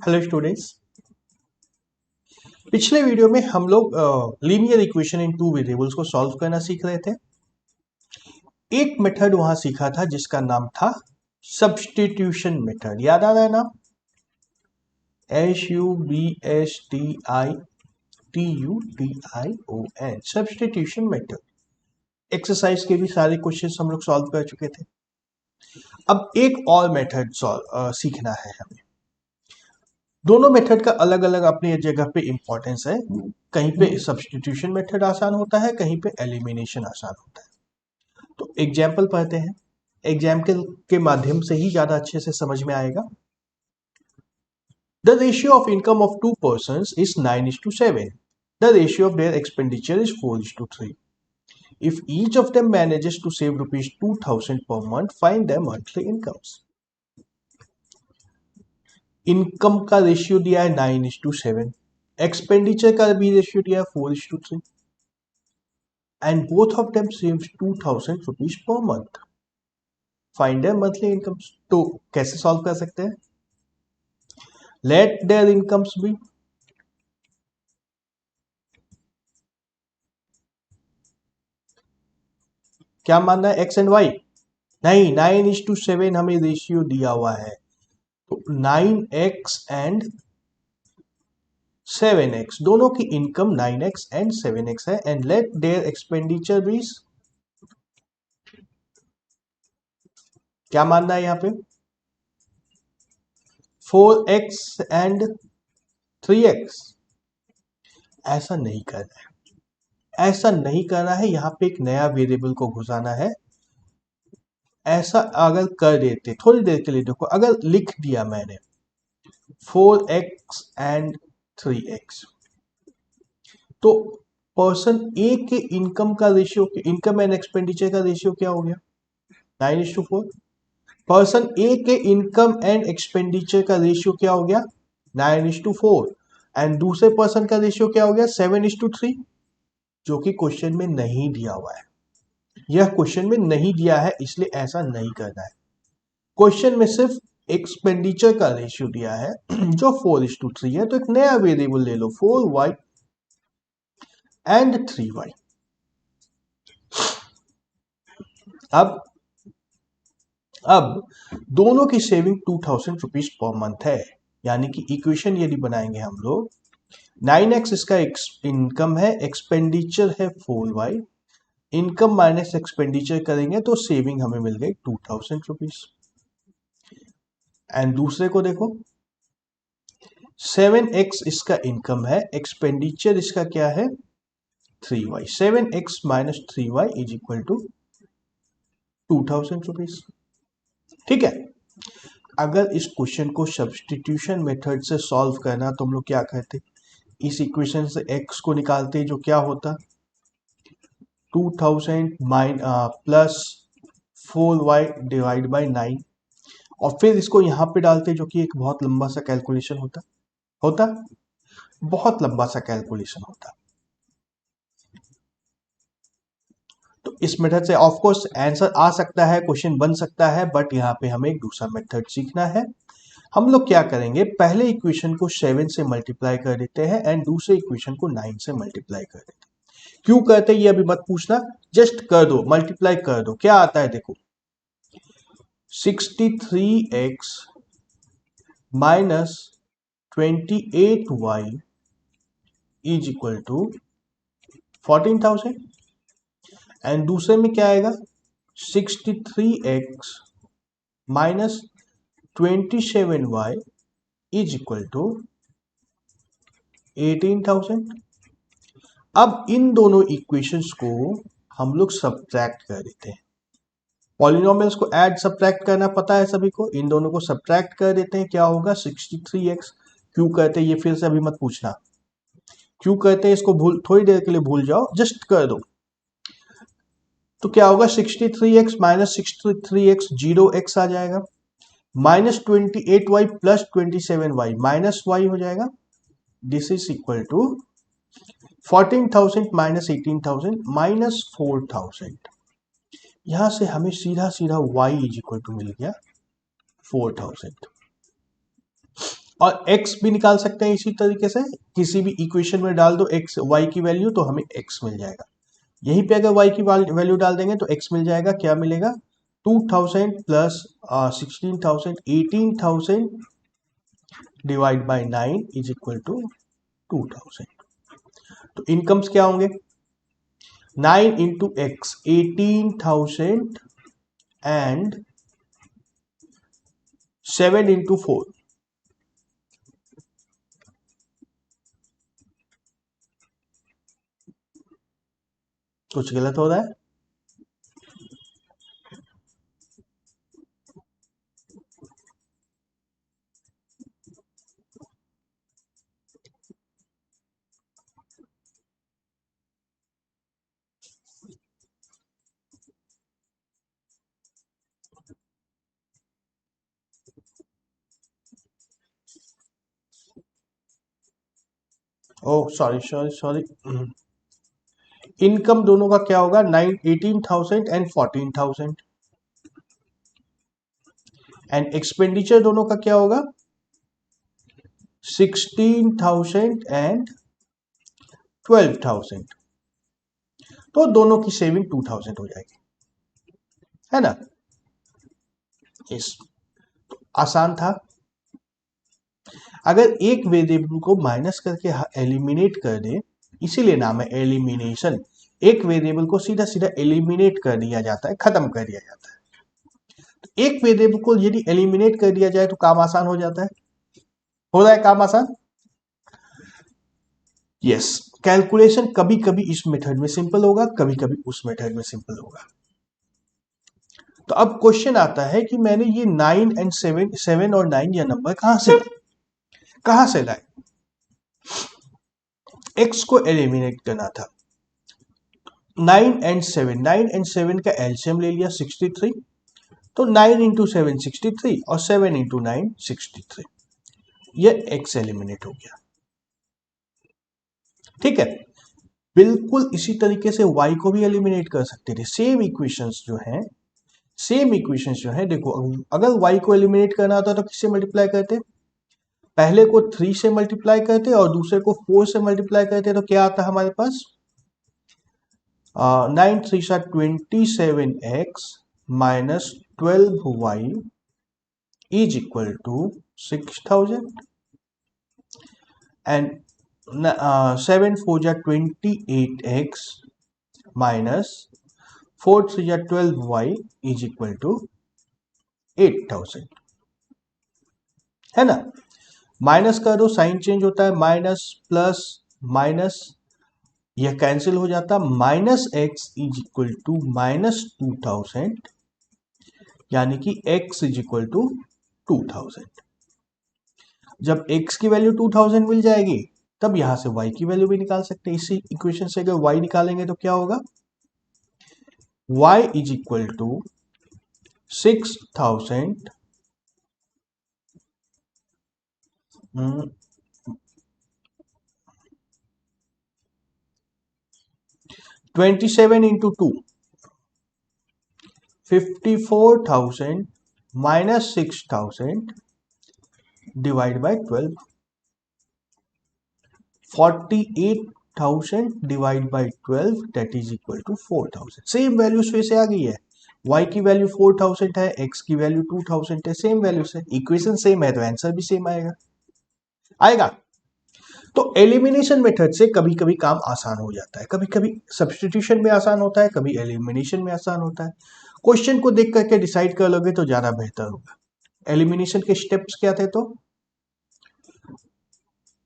Hello students. पिछले video में हम लोग लीनियर इक्वेशन इन टू वेरिएबल्स को सॉल्व करना सीख रहे थे। एक मेथड वहां सीखा था जिसका नाम था सब्स्टिट्यूशन मेथड। याद आ रहा है नाम? SUBSTITUTION, substitution method. एक्सरसाइज के भी सारे क्वेश्चंस हम लोग सॉल्व कर चुके थे। अब एक और मेथड सीखना है हमें। दोनों मेथड का अलग अलग अपनी जगह पे इंपॉर्टेंस है। कहीं पे सब्स्टिट्यूशन मेथड आसान होता है, कहीं पे एलिमिनेशन आसान होता है। तो एग्जाम्पल पढ़ते हैं। एग्जाम्पल के माध्यम से ही ज्यादा अच्छे से समझ में आएगा। The ratio of income of to persons is 9:7. The ratio of their expenditure is 4:3. If each of them manages to save rupees 2000 per month, find their monthly incomes. Income का रेशियो दिया है 9:7, एक्सपेंडिचर का भी ratio दिया है 4:3, and both of them saves 2000 rupees per month. Find their monthly incomes. तो कैसे solve कर सकते हैं? Let their incomes be. क्या मानना है? X and Y? नहीं, 9:7 हमें रेशियो दिया हुआ है, तो 9x एंड 7x दोनों की इनकम 9x एंड 7x है। And let their expenditure be, क्या मानना है यहां पे? 4x and 3x। ऐसा नहीं करना है, ऐसा नहीं करना है। यहां पे एक नया वेरिएबल को घुसाना है। ऐसा अगर कर देते, थोड़ी देर के लिए देखो, अगर लिख दिया मैंने 4x एंड 3x, तो पर्सन ए के इनकम का रेशियो, इनकम एंड एक्सपेंडिचर का रेशियो क्या हो गया? 9:4। पर्सन ए के इनकम एंड एक्सपेंडिचर का रेशियो क्या हो गया? 9:4। एंड दूसरे पर्सन का रेशियो क्या हो गया? 7:3, जो कि क्वेश्चन में नहीं दिया हुआ है। यह क्वेश्चन में नहीं दिया है, इसलिए ऐसा नहीं करना है। क्वेश्चन में सिर्फ एक्सपेंडिचर का रेशियो दिया है जो 4:3 है। तो एक नया वेरिएबल ले लो, 4y एंड 3y। अब दोनों की सेविंग 2000 रुपीज पर मंथ है। यानी कि इक्वेशन यदि बनाएंगे हम लोग, 9x इसका इनकम है, एक्सपेंडिचर है 4y, इनकम माइनस एक्सपेंडिचर करेंगे तो सेविंग हमें मिल गई 2000 रुपीज। एंड दूसरे को देखो, 7x इसका इनकम है, एक्सपेंडिचर इसका क्या है? 3y। 7x minus 3y is equal to 2000 rupees. ठीक है। अगर इस क्वेश्चन को सब्स्टिट्यूशन मेथड से सॉल्व करना तो हम लोग क्या करते? इस इक्वेशन से x को निकालते, जो क्या होता? 2000 प्लस 4y डिवाइड बाई 9, और फिर इसको यहां पे डालते, जो कि एक बहुत लंबा सा कैलकुलेशन होता बहुत लंबा सा कैलकुलेशन होता। तो इस मेथड से ऑफ कोर्स आंसर आ सकता है, क्वेश्चन बन सकता है, बट यहाँ पे हमें एक दूसरा मेथड सीखना है। हम लोग क्या करेंगे, पहले इक्वेशन को 7 से मल्टीप्लाई कर देते हैं एंड दूसरे इक्वेशन को 9 से मल्टीप्लाई कर देते हैं। क्यों करते हैं ये अभी मत पूछना, जस्ट कर दो, मल्टीप्लाई कर दो। क्या आता है देखो, 63x minus 28y is equal to 14,000। And दूसरे में क्या आएगा? 63x minus 27y is equal to 18,000। अब इन दोनों इक्वेशंस को हम लोग सब्ट्रैक्ट कर देते हैं। पॉलिनोमियल्स को ऐड सब्ट्रैक्ट करना पता है सभी को। इन दोनों को सब्ट्रैक्ट कर देते हैं, क्या होगा? 63x। क्यों करते हैं ये फिर से अभी मत पूछना, क्यों करते हैं इसको भूल, थोड़ी देर के लिए भूल जाओ, जस्ट कर दो। तो क्या होगा? 63x माइनस 63x 0x आ जाएगा, minus 28y plus 27y minus y हो जाएगा। This is equal to 14,000 minus 18,000 minus 4,000। यहां से हमें सीधा सीधा y इज इक्वल टू मिल गया 4,000। और x भी निकाल सकते हैं इसी तरीके से, किसी भी इक्वेशन में डाल दो x y की वैल्यू तो हमें x मिल जाएगा। यहीं पे अगर y की वैल्यू डाल देंगे तो x मिल जाएगा, क्या मिलेगा 2000 plus 16,000 18,000 divide by 9 is equal to 2000। तो इनकम्स क्या होंगे 9 इंटू एक्स 18,000 एंड 7 इंटू 4 कुछ गलत हो रहा है। Oh sorry sorry sorry, income दोनों का क्या होगा 18,000 एंड 14,000 एंड एक्सपेंडिचर दोनों का क्या होगा 16,000 एंड 12,000। तो दोनों की सेविंग 2,000 हो जाएगी, है ना। इस आसान था। अगर एक वेरिएबल को माइनस करके एलिमिनेट कर दे, इसीलिए नाम है एलिमिनेशन, एक वेरिएबल को सीधा सीधा एलिमिनेट कर दिया जाता है, खत्म कर दिया जाता है। तो एक वेरिएबल को यदि एलिमिनेट कर दिया जाए तो काम आसान हो जाता है, हो रहा है काम आसान। यस, कैलकुलेशन कभी कभी इस मेथड में सिंपल होगा, कभी कभी उस मेथड में सिंपल होगा। तो अब क्वेश्चन आता है कि मैंने ये 9 एंड 7 और 9 या नंबर कहां से लाए। x को एलिमिनेट करना था, 9 एंड 7 का एलसीएम ले लिया 63, तो 9 इंटू 7 63 और 7 इंटू 9 63, ये x एलिमिनेट हो गया। ठीक है, बिल्कुल इसी तरीके से y को भी एलिमिनेट कर सकते थे। सेम इक्वेशंस जो है देखो, अगर y को एलिमिनेट करना होता तो किससे मल्टीप्लाई करते, पहले को 3 से मल्टीप्लाई करते और दूसरे को 4 से मल्टीप्लाई करते, तो क्या आता हमारे पास 9 3 27x minus 12y is equal to 6,000 and 7 4 28x minus 4 3 12y is equal to 8,000, है ना। माइनस कर दो, साइन चेंज होता है, माइनस प्लस माइनस, यह कैंसिल हो जाता, minus X is equal to minus 2,000, यानी कि x इज इक्वल टू 2,000। जब x की वैल्यू 2,000 मिल जाएगी तब यहां से y की वैल्यू भी निकाल सकते हैं। इसी इक्वेशन से अगर y निकालेंगे तो क्या होगा y is equal to 6,000 27 into 2 54,000 minus 6,000 divide by 12, 48,000 divide by 12 that is equal to 4,000। Same value फिर से आ गई है, y की वैल्यू 4,000 है, x की वैल्यू 2,000 है, सेम वैल्यू से, इक्वेशन सेम है तो आंसर भी सेम आएगा। तो एलिमिनेशन मेथड से कभी कभी काम आसान हो जाता है, कभी कभी सब्स्टिट्यूशन में आसान होता है, कभी एलिमिनेशन में आसान होता है। क्वेश्चन को देख करके डिसाइड कर लोगे तो ज्यादा बेहतर होगा। एलिमिनेशन के स्टेप्स क्या थे, तो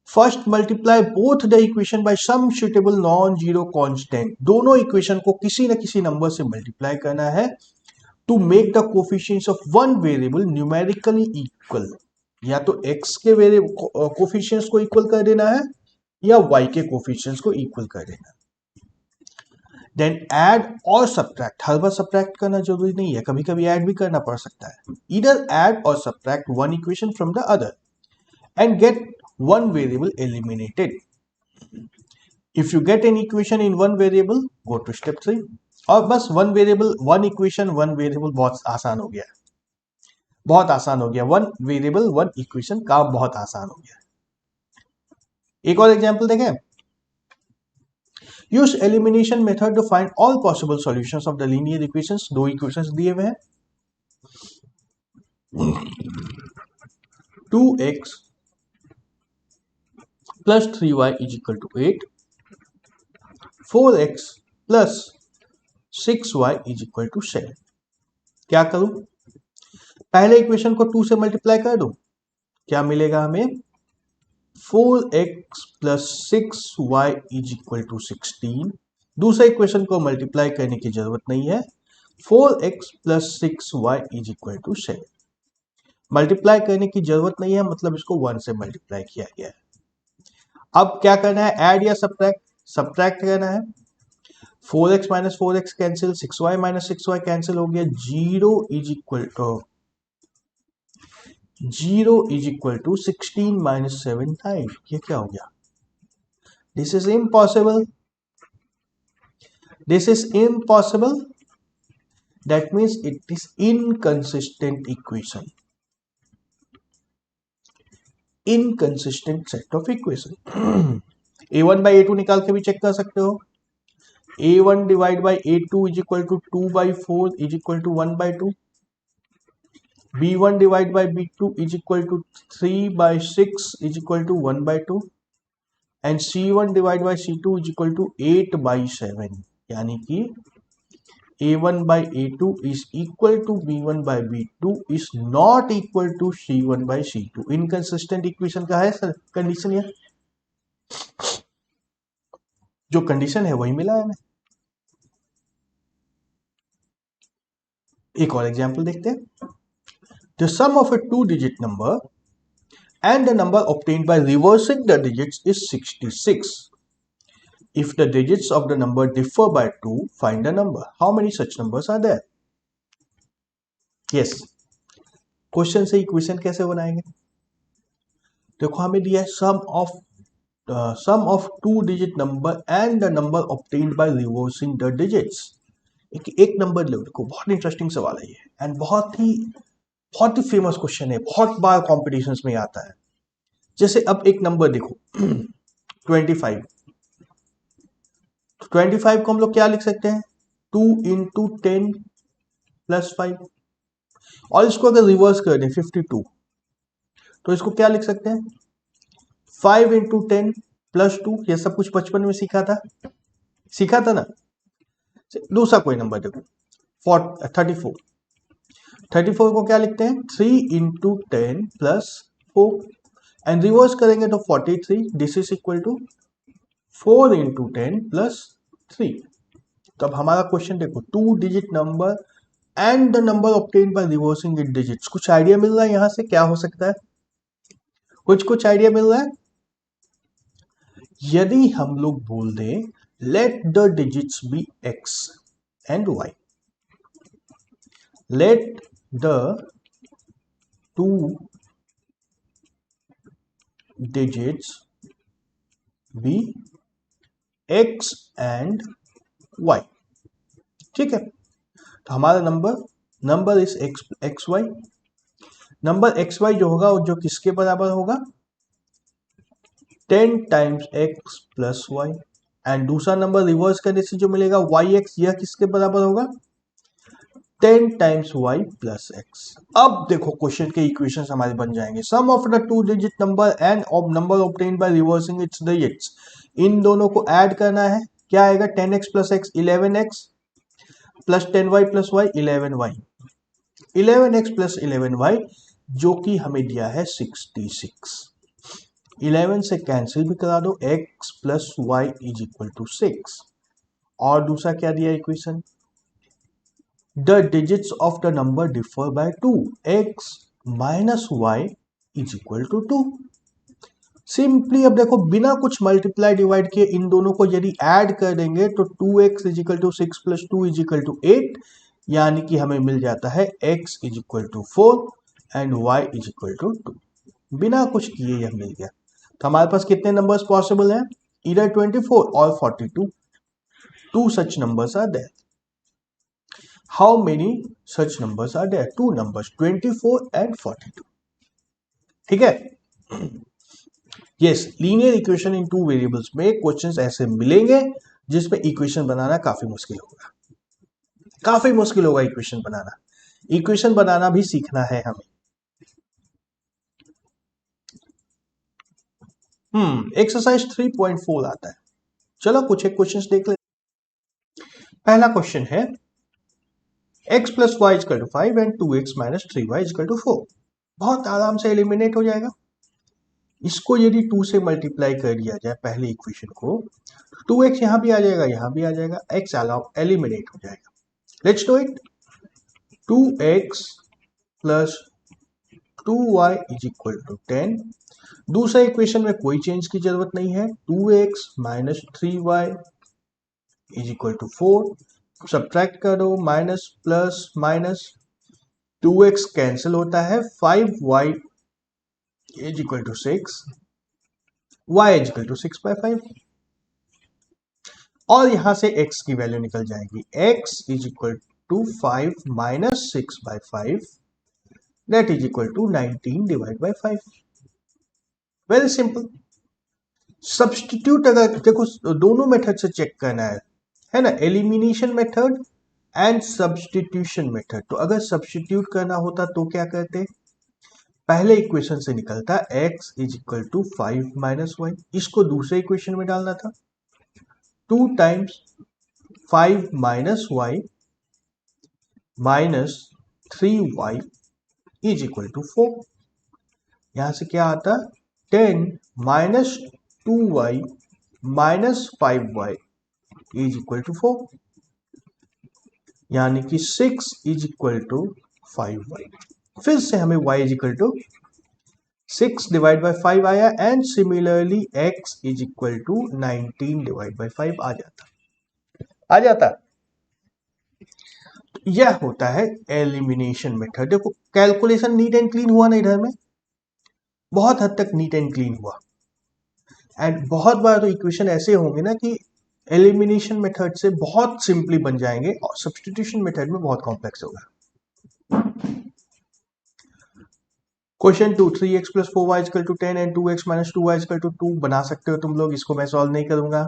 first multiply both the equation by some suitable non zero constant, दोनों इक्वेशन को किसी न किसी नंबर से मल्टीप्लाई करना है to make the coefficients of one variable numerically equal, या तो x के कोफिशिएंट्स को इक्वल कर देना है या y के कोफिशिएंट्स को इक्वल कर देना है। देन ऐड और सब्ट्रैक्ट, हर बार सब्ट्रैक्ट करना जरूरी नहीं है, कभी कभी ऐड भी करना पड़ सकता है। ईदर ऐड और subtract one equation from the other and get one variable eliminated. If you get an equation in one variable, go to step 3। और बस one variable one equation one variable बहुत आसान हो गया। बहुत आसान हो गया, वन वेरिएबल वन इक्वेशन, काम बहुत आसान हो गया। एक और एग्जांपल देखें, use elimination method to find all possible solutions of the linear equations. दो इक्वेशंस दिए हुए हैं, 2x plus 3y is equal to 8, 4x plus 6y is equal to 7। क्या करूं, पहले इक्वेशन को 2 से मल्टीप्लाई कर दूं, क्या मिलेगा हमें, 4x plus 6y is equal to 16। दूसरे इक्वेशन को मल्टीप्लाई करने की जरूरत नहीं है, 4x plus 6y is equal to 7। Multiply करने की जरूरत नहीं है, मतलब इसको 1 से मल्टीप्लाई किया गया है। अब क्या करना है, ऐड या सब्ट्रैक्ट, सब्ट्रैक्ट करना है। 4x minus 4x cancel, 6y minus 6y cancel हो गया, 0 इज इक्वल टू 16 माइनस 7 9। ये क्या हो गया, this is impossible, this is impossible, that means it is inconsistent equation, inconsistent set of equation. a1 by a2 निकाल के भी check कर सकते हो, a1 divide by a2 is equal to 2 by 4 is equal to 1 by 2, b1 divide by b2 is equal to 3 by 6 is equal to 1 by 2, and c1 divide by c2 is equal to 8 by 7, यानी कि a1 by a2 is equal to b1 by b2 is not equal to c1 by c2। Inconsistent equation का है sir condition, ये जो condition है वही मिला है हमें। एक और एग्जांपल देखते हैं, the sum of a 2-digit number and the number obtained by reversing the digits is 66. If the digits of the number differ by 2, find the number. How many such numbers are there? Yes. Question से equation कैसे बनाएंगे, देखो हमें दिया है sum of 2-digit number and the number obtained by reversing the digits. एक नंबर लो, देखो बहुत इंटरेस्टिंग सवाल है ये, एंड बहुत ही फेमस क्वेश्चन है, बहुत बार कॉम्पिटिशंस में आता है। जैसे अब एक नंबर देखो 25, 25 को हम लोग क्या लिख सकते हैं, 2 इंटू 10 प्लस 5, और इसको अगर रिवर्स कर दें 52, तो इसको क्या लिख सकते हैं, 5 इंटू 10 प्लस 2। ये सब कुछ बचपन में सीखा था ना। दूसरा कोई नंबर देखो 34 को क्या लिखते हैं, 3 इंटू 10 प्लस 4, एंड रिवर्स करेंगे तो 43, this is equal to 4 into 10 plus 3। तो अब हमारा क्वेश्चन देखो, 2-digit number and the number obtained by reversing it digits. कुछ आइडिया मिल रहा है यहां से क्या हो सकता है, कुछ आइडिया मिल रहा है। यदि हम लोग बोल दें let the digits be x and y, let the 2 digits be x and y, ठीक है। तो हमारा number is X Y, number X Y जो होगा जो किसके बराबर होगा, 10 times x plus Y, and दूसरा नंबर रिवर्स करने से जो मिलेगा वाई एक्स, यह किसके बराबर होगा, 10 टाइम्स y प्लस x। अब देखो क्वेश्चन के इक्वेशंस हमारे बन जाएंगे, sum of the 2-digit number and of number obtained by reversing its digits. इन दोनों को ऐड करना है, क्या आएगा, 10x plus x 11x plus 10y plus y 11y, 11x plus 11y जो कि हमें दिया है 66। 11 से कैंसिल भी करा दो, x plus Y is equal to 6, और दूसरा क्या दिया equation, the digits of the number differ by 2, x minus Y is equal to 2। Simply अब देखो बिना कुछ मल्टीप्लाई डिवाइड किए इन दोनों को यदि ऐड कर देंगे तो 2x is equal to 6 plus 2 is equal to 8, यानी कि हमें मिल जाता है x is equal to 4 and y is equal to 2। बिना कुछ किए यह मिल गया। तो हमारे पास कितने नंबर्स पॉसिबल हैं, इधर 24 और 42, 2 सच numbers are there. How many such numbers are there? 2 numbers 24 and 42. ठीक है. Yes, linear equation in 2 variables में क्वेश्चंस ऐसे मिलेंगे जिसमें इक्वेशन बनाना काफी मुश्किल होगा. काफी मुश्किल होगा इक्वेशन बनाना. इक्वेशन बनाना भी सीखना है हमें. एक्सरसाइज 3.4 आता है. चलो कुछ एक क्वेश्चंस देख ले. पहला क्वेश्चन है x plus Y is equal to 5 and 2x minus 3y is equal to 4. बहुत आराम से एलिमिनेट हो जाएगा. इसको यदि 2 से मल्टीप्लाई कर दिया जाए पहले इक्वेशन को, 2x यहां भी आ जाएगा, यहां भी आ जाएगा, x अलाउ एलिमिनेट हो जाएगा. Let's do it. 2x plus 2y is equal to 10. दूसरे इक्वेशन में कोई चेंज की जरूरत नहीं है. 2x minus 3y is equal to 4. Subtract करो, minus plus minus, 2x cancel होता है, 5y is equal to 6, y is equal to 6/5. और यहां से x की वैल्यू निकल जाएगी. x is equal to 5 minus 6/5 that is equal to 19 divide by 5. Very simple. Substitute अगर देखो दोनों मेथड से चेक करना है ना, elimination method and substitution method. तो अगर सब्स्टिट्यूट करना होता तो क्या करते? पहले इक्वेशन से निकलता x is equal to 5 minus y. इसको दूसरे इक्वेशन में डालना था. 2 times 5 minus y minus 3y is equal to 4. यहां से क्या आता? 10 minus 2y minus 5y is equal to 4, यानी कि 6 इज इक्वल टू 5y. फिर से हमें y is equal to 6 divide by 5 आया and similarly x is equal to 19 divide by 5 आ जाता. यह होता है एलिमिनेशन मेथड. देखो कैलकुलेशन नीट एंड क्लीन हुआ ना इधर में, बहुत हद तक नीट एंड क्लीन हुआ. एंड बहुत बार तो इक्वेशन ऐसे होंगे ना कि एलिमिनेशन मेथड से बहुत सिंपली बन जाएंगे और सब्स्टिट्यूशन मेथड में बहुत कॉम्प्लेक्स होगा. Question 2, 3x plus 4y equal to 10 and 2x minus 2y equal to 2 बना सकते हो तुम लोग. इसको मैं सॉल्व नहीं करूंगा.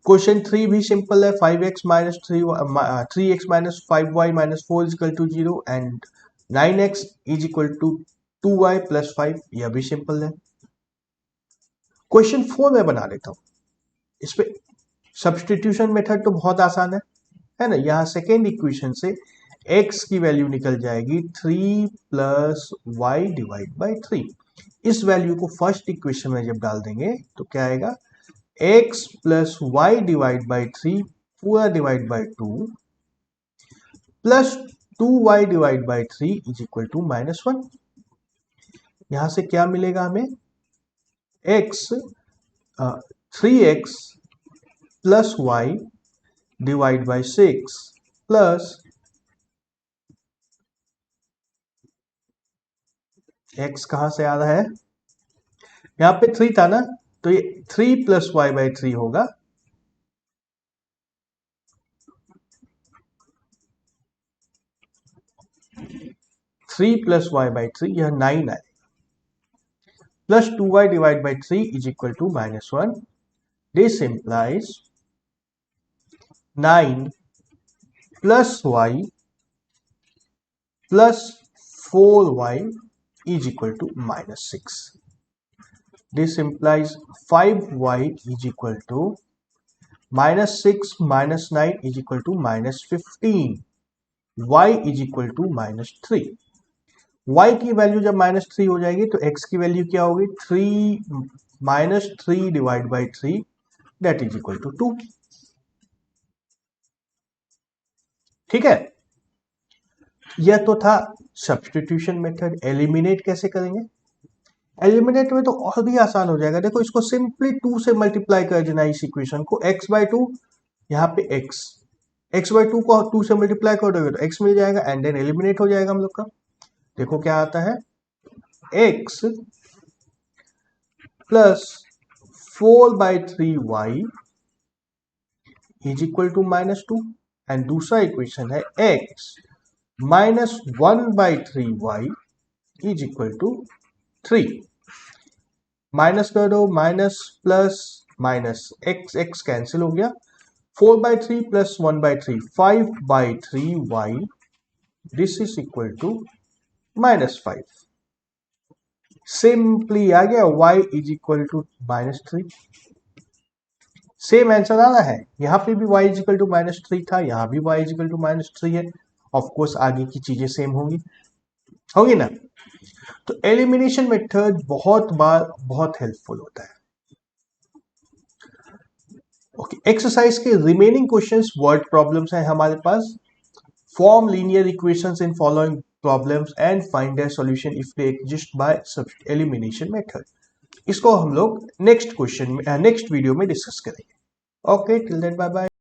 क्वेश्चन 3 भी सिंपल है. 5x minus 3x minus 5y minus 4 equal to 0 and 9x is equal to 2y plus 5. यह भी सिंपल है. क्वेश्चन 4 में बना लेता हूं. इस पे सब्स्टिट्यूशन मेथड तो बहुत आसान है ना. यहां सेकेंड इक्वेशन से x की वैल्यू निकल जाएगी 3 प्लस वाई डिवाइड बाई 3. इस वैल्यू को फर्स्ट इक्वेशन में जब डाल देंगे तो क्या आएगा? x plus y divide by 3 पूरा divide by 2 plus 2y divide by 3 is equal to -1. यहां से क्या मिलेगा हमें? x 3x plus y divide by 6 plus x कहां से आ रहा है? यहां पे 3 था ना, तो ये 3 प्लस वाई बाई 3 होगा. थ्री प्लस वाई बाई 3 यह 9 आएगा. Plus 2y divide by 3 is equal to -1. This implies 9 plus y plus 4y is equal to -6. This implies 5y is equal to -6 minus 9 is equal to -15. y is equal to -3. y की value जब -3 हो जाएगी तो x की value क्या होगी? 3 -3 divide by 3 that is equal to 2. ठीक है. यह तो था सब्स्टिट्यूशन मेथड. एलिमिनेट कैसे करेंगे? एलिमिनेट में तो और भी आसान हो जाएगा. देखो इसको सिंपली 2 से मल्टीप्लाई कर देना. इस इक्वेशन को x बाई 2, यहाँ पे x बाई 2 को 2 से मल्टीप्लाई कर दोगे तो x मिल जाएगा एंड देन एलिमिनेट हो जाएगा हम लोग का. देखो क्या आता है? x plus 4 by 3y is equal to -2 and दूसरा इक्वेशन है x minus 1/3y is equal to 3। Minus कर दो, minus plus minus, x cancel हो गया, 4/3 plus 1/3 5/3y, this is equal to -5। Simply आ गया y is equal to -3। Same answer आ रहा है, यहां पे भी y इज इक्वल टू -3 था, यहां भी y इज इक्वल टू -3 है। ऑफ कोर्स आगे की चीजें सेम होगी ना। तो एलिमिनेशन मेथड बहुत बार बहुत हेल्पफुल होता है। ओके, एक्सरसाइज के रिमेनिंग क्वेश्चंस वर्ड प्रॉब्लम्स हैं हमारे पास। Form linear equations in following problems and find their solution if they exist by elimination method. इसको हम लोग नेक्स्ट वीडियो में डिस्कस करेंगे। Okay, till then bye bye.